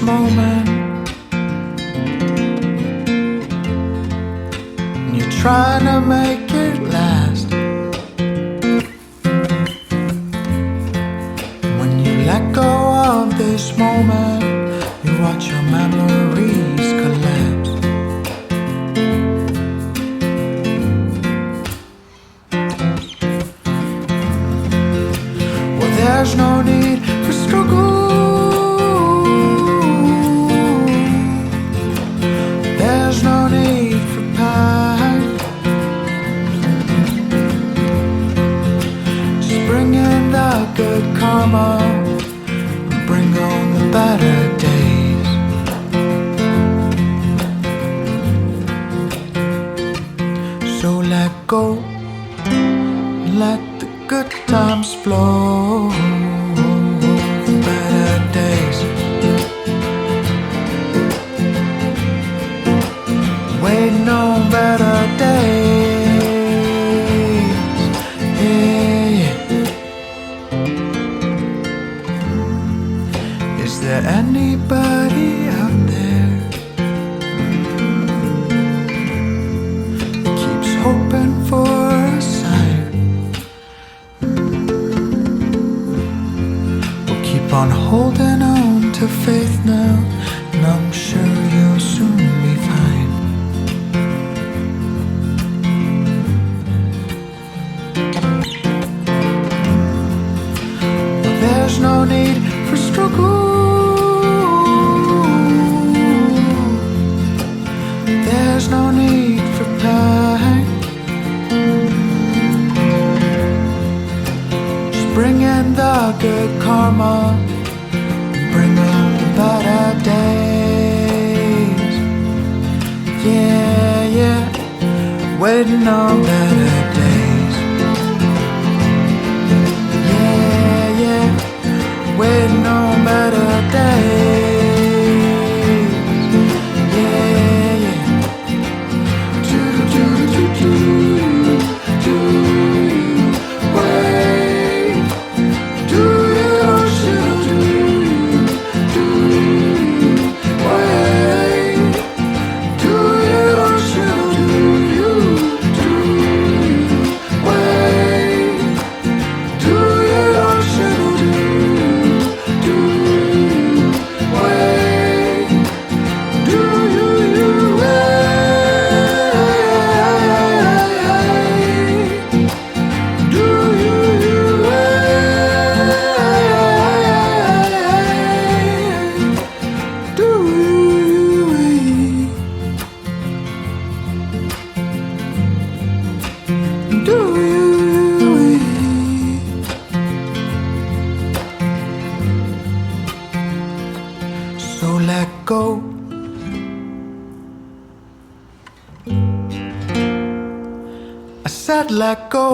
moment, and you're trying to make it last. When you let go of this moment, you watch your memories collapse. Well, there's no need for struggle. There's no need for pain. Just bring in the good karma, bring on the better days. So let go, let the good times flow. Better days, waiting on better days. Yeah, yeah. Is there anybody out there keeps hoping for a sign? We'll keep on holding on to faith now, and I'm sure you'll soon be fine. Well, there's no need for struggle. There's no need for pain. Just bring in the good karma, bring on the better days. Yeah, yeah, waiting on better days. Yeah, yeah, waiting on better days. Yeah, yeah. Do do do do do you wait? Do you or should do you wait? Do you or should you wait? Do you or should you wait? Do you So let go. I said let go,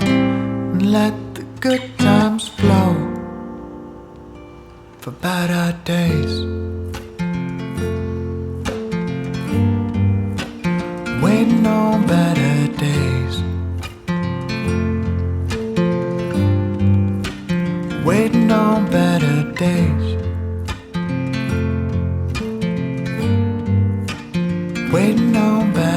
and let the good times flow for better days. Waiting on better days. Waiting on better days. Waiting on better